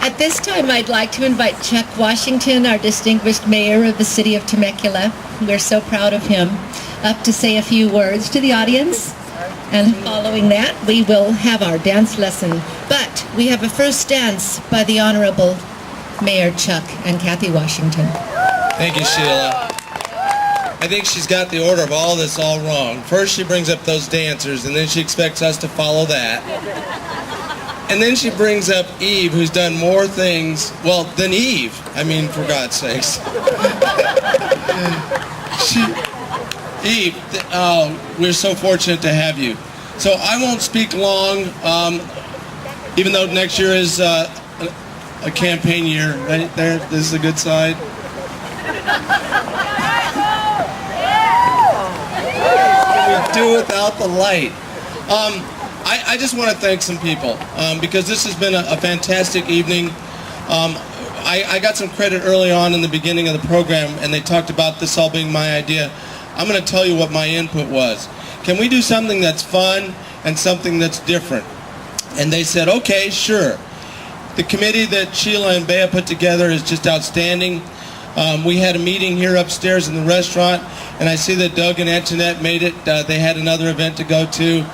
At this time, I'd like to invite Chuck Washington, our distinguished mayor of the city of Temecula. We're so proud of him, up to say a few words to the audience. And following that, we will have our dance lesson. But we have a first dance by the Honorable Mayor Chuck and Kathy Washington. Thank you, Sheila. I think she's got the order of all this all wrong. First she brings up those dancers, and then she expects us to follow that. And then she brings up Eve, who's done more things, well, than Eve. I mean, for God's sakes. Eve, we're so fortunate to have you. So I won't speak long, even though next year is a campaign year. Right there, this is a good side. We do without the light. I just want to thank some people because this has been a fantastic evening. I got some credit early on in the beginning of the program, and they talked about this all being my idea. I'm going to tell you what my input was. Can we do something that's fun and something that's different? And they said, okay, sure. The committee that Sheila and Bea put together is just outstanding. We had a meeting here upstairs in the restaurant, and I see that Doug and Antoinette made it. They had another event to go to.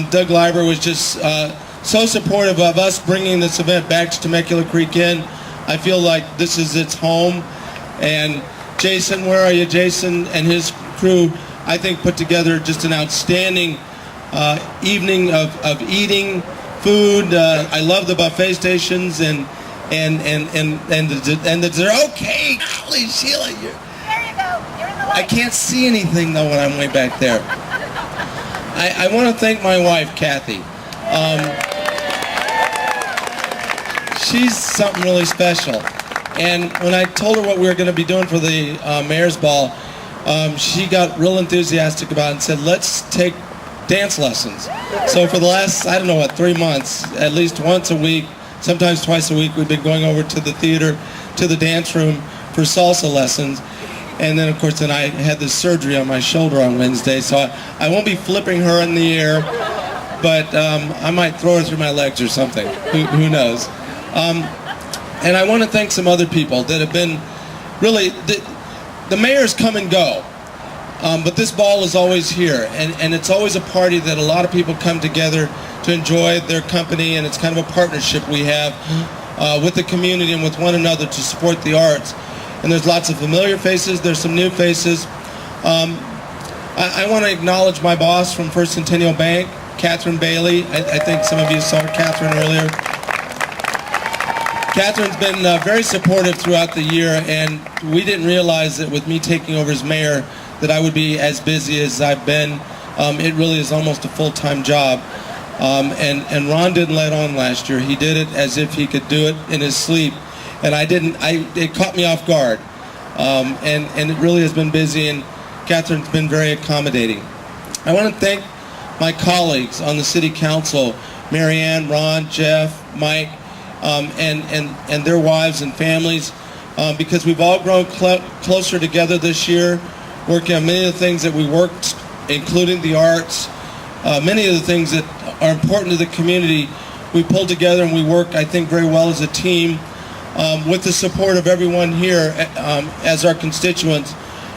Doug Leiber was just so supportive of us bringing this event back to Temecula Creek Inn. I feel like this is its home. And Jason, where are you? Jason and his crew, I think, put together just an outstanding evening of eating food. I love the buffet stations and the dessert. Okay, golly, Sheila, there you go. You're in the light. I can't see anything though when I'm way back there. I want to thank my wife, Kathy. She's something really special. And when I told her what we were going to be doing for the Mayor's Ball, she got real enthusiastic about it and said, let's take dance lessons. So for the last, 3 months, at least once a week, sometimes twice a week, we've been going over to the theater, to the dance room for salsa lessons. And then, of course, I had this surgery on my shoulder on Wednesday, so I won't be flipping her in the air, but I might throw her through my legs or something. Who knows? And I want to thank some other people that have been really, the mayors come and go, but this ball is always here, and it's always a party that a lot of people come together to enjoy their company, and it's kind of a partnership we have with the community and with one another to support the arts. And there's lots of familiar faces, there's some new faces. I want to acknowledge my boss from First Centennial Bank, Catherine Bailey. I think some of you saw Catherine earlier. Catherine's been very supportive throughout the year, and we didn't realize that with me taking over as mayor that I would be as busy as I've been. It really is almost a full-time job. And Ron didn't let on last year. He did it as if he could do it in his sleep. And it caught me off guard. And it really has been busy, and Catherine's been very accommodating. I want to thank my colleagues on the city council, Marianne, Ron, Jeff, Mike, and their wives and families, because we've all grown closer together this year, working on many of the things that we worked, including the arts, many of the things that are important to the community. We pulled together and we worked, I think, very well as a team, with the support of everyone here as our constituents,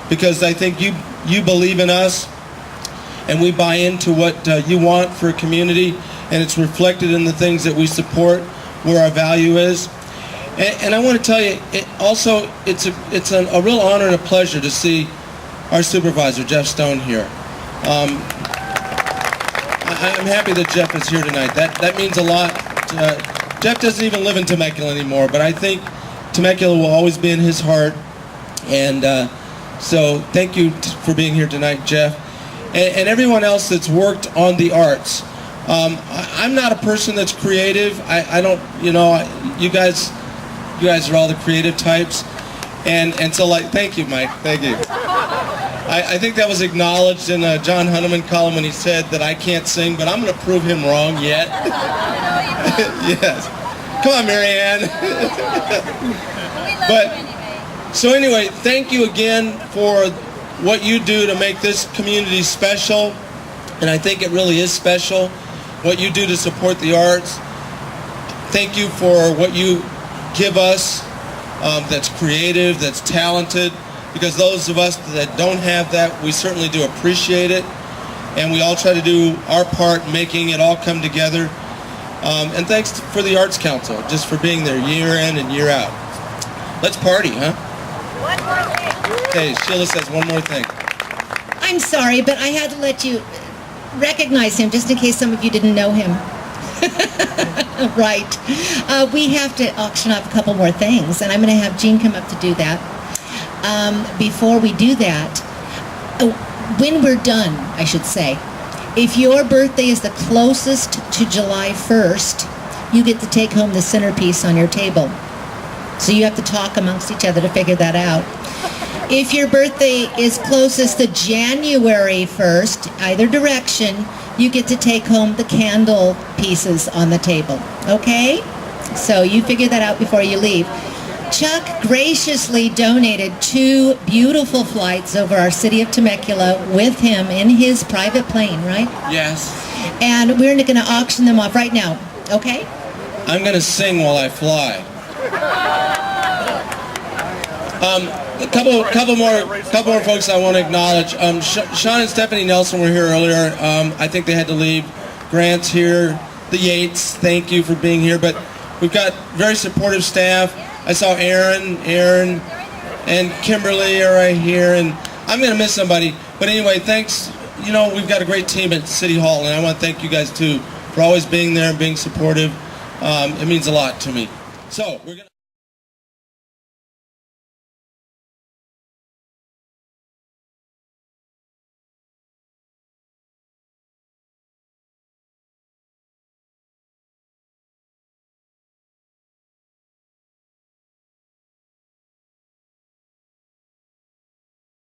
because I think you believe in us and we buy into what you want for a community, and it's reflected in the things that we support, where our value is. And I want to tell you, it's a real honor and a pleasure to see our supervisor, Jeff Stone, here. I'm happy that Jeff is here tonight. That means a lot. Jeff doesn't even live in Temecula anymore, but I think Temecula will always be in his heart. And so thank you for being here tonight, Jeff. And everyone else that's worked on the arts. I'm not a person that's creative. I don't, you guys are all the creative types. And so, thank you, Mike, thank you. I think that was acknowledged in a John Hunneman column when he said that I can't sing, but I'm going to prove him wrong yet. Yes. Come on, Marianne. So anyway, thank you again for what you do to make this community special. And I think it really is special, what you do to support the arts. Thank you for what you give us, that's creative, that's talented, because those of us that don't have that, we certainly do appreciate it, and we all try to do our part making it all come together. And thanks for the Arts Council, just for being there year in and year out. Let's party, huh? One more thing. Okay, Sheila says one more thing. I'm sorry, but I had to let you recognize him just in case some of you didn't know him. Right. We have to auction off a couple more things, and I'm going to have Jean come up to do that. Before we do that, when we're done, I should say, if your birthday is the closest to July 1st, you get to take home the centerpiece on your table. So you have to talk amongst each other to figure that out. If your birthday is closest to January 1st, either direction, you get to take home the candle pieces on the table. Okay? So you figure that out before you leave. Chuck graciously donated 2 beautiful flights over our city of Temecula with him in his private plane, right? Yes. And we're going to auction them off right now. Okay? I'm going to sing while I fly. A couple more folks I want to acknowledge. Sean and Stephanie Nelson were here earlier. I think they had to leave. Grant's here. The Yates, thank you for being here. But we've got very supportive staff. I saw Aaron, and Kimberly are right here. And I'm going to miss somebody. But anyway, thanks. You know, we've got a great team at City Hall, and I want to thank you guys too for always being there and being supportive. It means a lot to me. So we're going to